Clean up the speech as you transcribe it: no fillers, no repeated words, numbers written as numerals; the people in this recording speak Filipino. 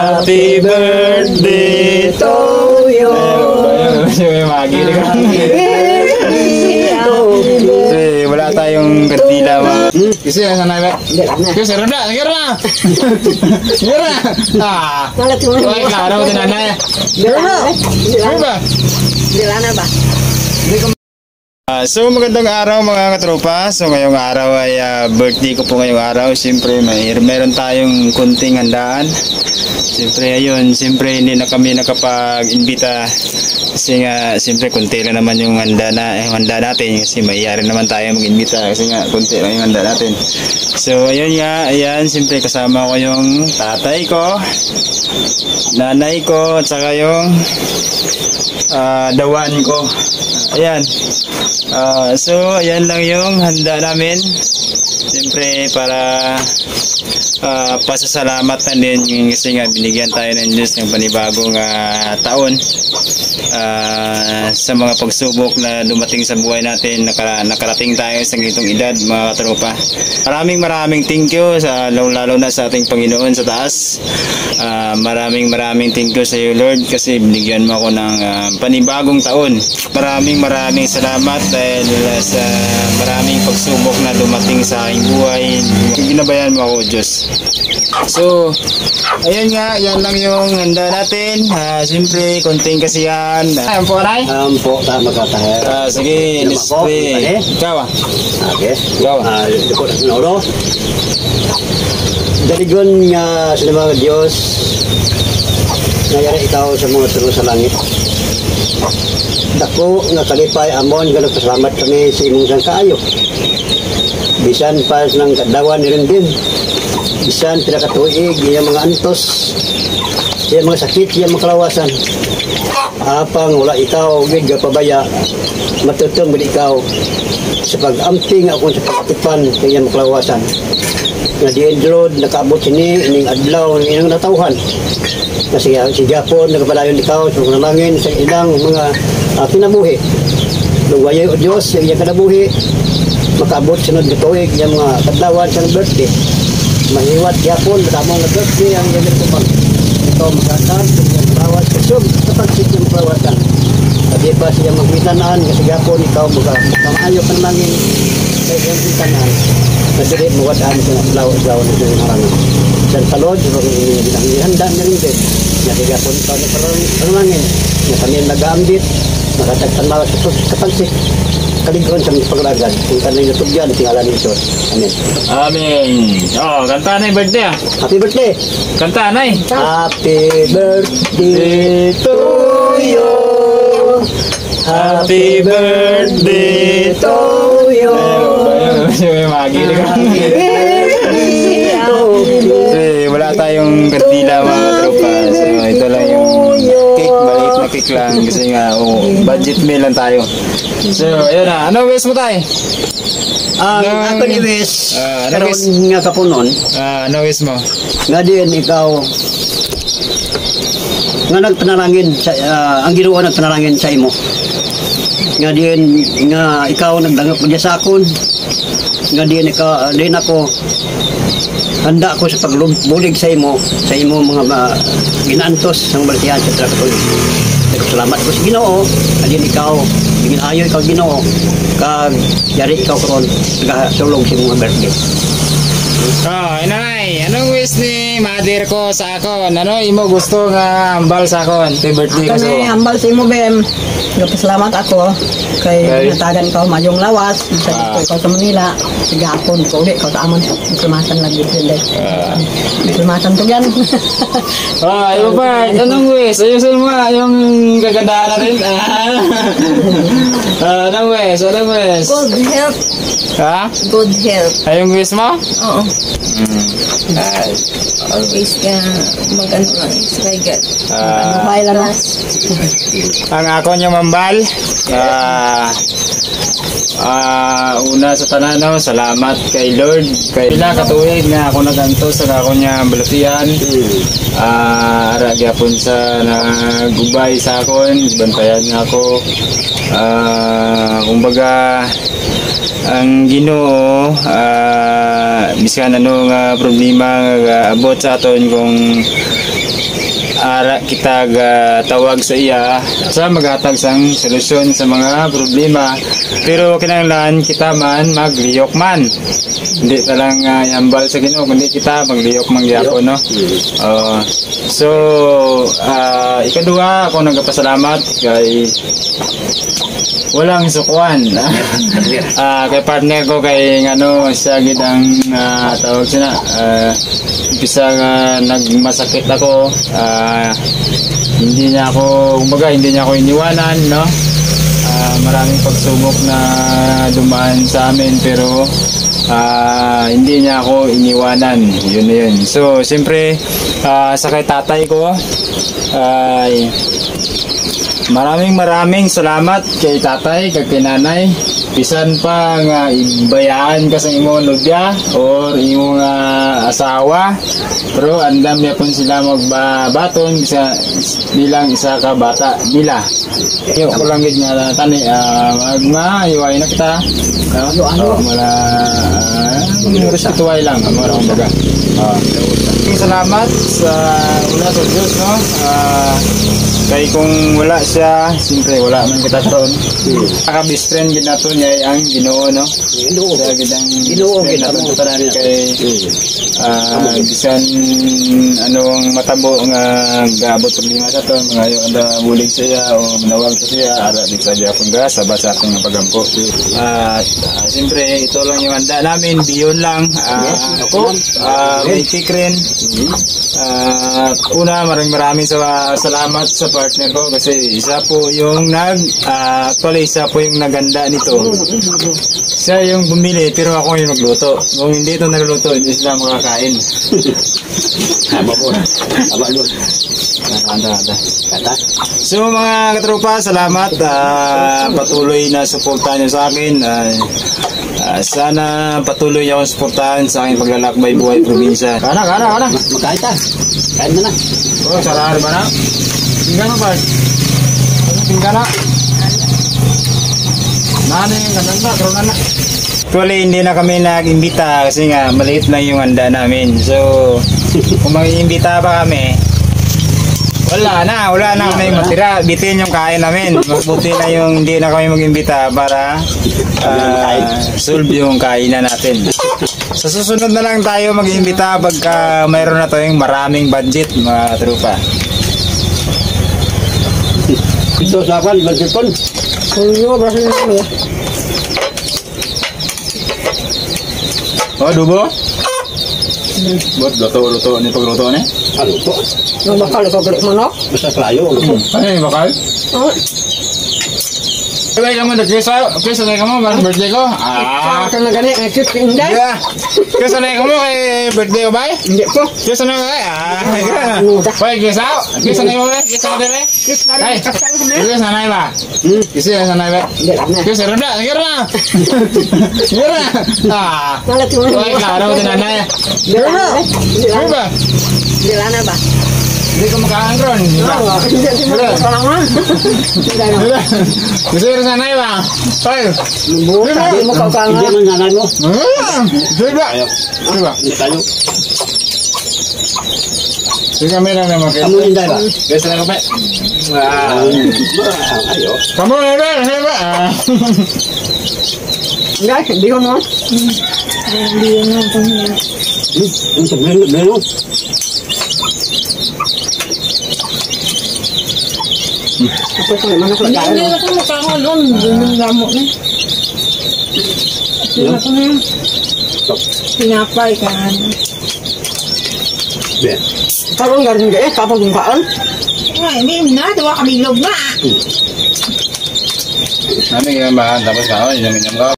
Happy birthday to you. Wala tayong kandila mga. Kasi nasa nabi. Kasi rada, sige na. Sige na. Wala klaro din nanay. Sige ba? Dilana ba? So magandang araw mga katropa. So ngayong araw ay birthday ko po ngayong araw. Siyempre meron tayong kunting handaan. Siyempre ayun, siyempre hindi na kami nakapag-imbita kasi nga siyempre kunti lang naman yung handa natin kasi mayayari naman tayo mag-imbita kasi nga kunti lang yung handa natin. So ayun nga, ayan, siyempre kasama ko yung tatay ko, nanay ko at saka yung dawan ko. Ayan. So ayan lang yung handa namin. Siyempre para pasasalamat na din kasi nga binigyan tayo ng Diyos ng panibagong taon sa mga pagsubok na dumating sa buhay natin. Nakarating tayo sa ganitong edad mga katropa. Maraming thank you sa lalo na sa ating Panginoon sa taas. Maraming thank you sa iyo Lord kasi binigyan mo ako ng panibagong taon. Maraming salamat dahil sa maraming pagsubok na dumating sa aking buhay. Ginabayan mo ako Diyos. So ayun nga, yan lang yung handa natin. Siyempre konting kasiyahan. Ayan po Aray? Po, tama ka tayo. Sige, display. Ikaw Okay. Ikaw Dako na sinoro. Daligon nga sa mga Diyos, nayari ikaw sa mga turo sa langit. Dako nga kalipay amon, ganang pasalamat kami sa imong sang kaayo. Bisan pa ng kadawan ni rin din. Bisan pinakatuig, yung mga antos, yung mga sakit, yung mga kalawasan. Apang wala ikaw, bigga pabaya, matutong mo ikaw sa pag-amping ako sa pagtipan kaya mga kalawasan. Nga di-endroad, nakaabot sini, ining adlaw, ining natauhan. Kasi si Japon, nagpalayon ikaw sa panalangin sa ilang mga kinabuhi. Lugwayay o Diyos, yung iyang kinabuhi, makaabot sunod na tuwig, yung mga kadlawan sa birthday. Mahiwat Japon, matamong na birthday ang iyang kumang. Ito magkatan, yung bawat kasub, kapagsit yung perawasan. Sabi pa siya magwitanaan, kasi Japon, ikaw maayo panalangin sa iyang witanaan. Nasiri, mawadaan sa blaw na iyong harangan. Dan salod, handa na rin din. Kasi Japon, ikaw na panalangin. Na kami nag-aambit, nakatagtanaw sa kapagsit. Kaligon sa mga paglagad. Kung kanay natugyan, tingalan ni Diyos. Amen. Amen. Kanta na yung birthday Happy birthday! Kanta na Happy birthday to you. Happy birthday to you. Wala tayong kandila mga tropa. So ito lang yung cake, maliit na cake lang kasi nga budget meal lang tayo. So ayun na, ano wish mo tayo? Ako ni wish, karoon nga kapunon. Ano wish mo? Nga din ikaw, nga nagpanalangin, ang Ginoo nagpanalangin sa imo. Nga din, nga ikaw nagdangap mo sa akon. Nga din ako, handa ako sa pagbulig sa imo mga ginaantos ng baltiyan sa trapatuloy. Salamat ko sa Ginoo, adin ikaw, ayo ikaw Ginoo, kag yari ikaw karon nagasulog sa mga birthday. Inay, anong wish ni mother ko sa akon? Ano imo gusto nga hambal sa akon? Happy birthday ko. Kami hambal sa imo Bem. Nagpasalamat ako kay natagan ikaw mayong lawas, sa ikaw sa Manila, sige hapon ko ulit ikaw sa amon. Diplomasan lagi sila. Diplomasan to yan. Iba pa, anong wish? Ayusin mo nga yung gagandaan natin. Anong wish? Good health. Good health. Ayong wish mo? Oo. Always ka mag-ano lang sa kaigat. Ano lang. Ang ako niya mambal. Una sa tanan, salamat kay Lord. Kay pila katuig nga ako naganto sa ako niya balutian. Ara gyapon sa nagubay sa akon, bantayan niya ako. Kumbaga ang Ginoo bisan ano nga problema nga abot sa aton kung ara kita tawag sa iya sa maghatag sang solusyon sa mga problema. Pero kinahanglan kita man magliyok man. Hindi talang yambal sa Ginoo kundi kita magliyok man gyapon no. So ikaduha ako nagpasalamat kay walang sukuan. Kay partner ko kay ngano siya gid ang tawag siya na umpisa nga nagmasakit ako. Hindi niya ako iniwanan no. Maraming pagsubok na dumaan sa amin pero hindi niya ako iniwanan. Yun na yun. So siyempre sa kay tatay ko maraming salamat kay tatay kay nanay. Bisan pa nga ibayaan ka sa imong lubya or imong asawa, pero andam niya pun sila magbabaton sa bilang isa ka bata nila. Yo ko lang gid nga tani magmaiway na kita. Mala respetuway lang amo ra kumbaga. Salamat sa una sa Diyos no. Kay kung wala siya, siyempre wala man kita karon. Best friend gid nato niya ang Ginoo no. Sa gidang Ginoo gid nato tanan kay bisan anong matabo nga gaabot problema sa to mga yo anda bulig siya o manawag siya ara di sa gyapon ga sabat sa atong pagampo. At siyempre ito lang yung handa namin, biyon lang. Ako may kikrin. Una maraming salamat sa partner ko kasi isa po yung actually isa po yung naganda nito. Siya yung bumili pero ako yung nagluto. Kung hindi ito nagluto, hindi sila makakain. Tama po. Tama doon. So mga katropa, salamat. Patuloy na suportahan nyo sa akin. Sana patuloy akong suportahan sa aking paglalakbay buhay probinsya. Kana. Makain ta. Kain na. Sarahar ba na? Tingnan mo ba? Tingnan na. Nani, ganun na, karoon na. Actually, hindi na kami nag-imbita kasi nga maliit lang yung handa namin. So, kung mag-iimbita pa kami, wala na kami matira. Bitin yung kain namin. Mabuti na yung hindi na kami mag-imbita para solve yung kainan natin. Sa susunod na lang tayo mag-iimbita pagka mayroon na tayong maraming budget mga trupa. Ito sa akin, budget pon. Berhasil kami. Dubo? Buat luto ni pagluto ni? Luto. Yung bakal ko balik manok. Basta klayo. Ano yung bakal? Kaya kamu udah kisah na kamu pas birthday ko? Kasi na gani, cute inday. Yeah. Kisah na kamu kay birthday ko ba? Hindi po. Kisah na kay Hoy, kisah na kamu ba? Kisah na ba? Ay, kisah na ba? Kisah na ba? Kisah na ba? Kira. Malat mo. Hoy, klaro din nanay. Dila ba? Dila na ba? Hindi ko makaangkron. Gusto rin sanay ba? Hoy! Hindi mo kakanga. Hindi mo nanay mo. Diba? Diba? Hindi tayo. Sige kami lang naman kayo. Kamu hindi ba? Gusto na ko ba? Ayo. Kamu na ba? Guys, hindi ko mo. Hindi ko mo. Untuk blend. Ako ko naman ako lagay. Hindi ako makakalon. Yung gamot na. Hindi ako na. Pinapay ka. Kapag galing ka kapag kaan. Hindi na. Diwa kami log na. Namin ginambahan tapos ako, inam-inam ko.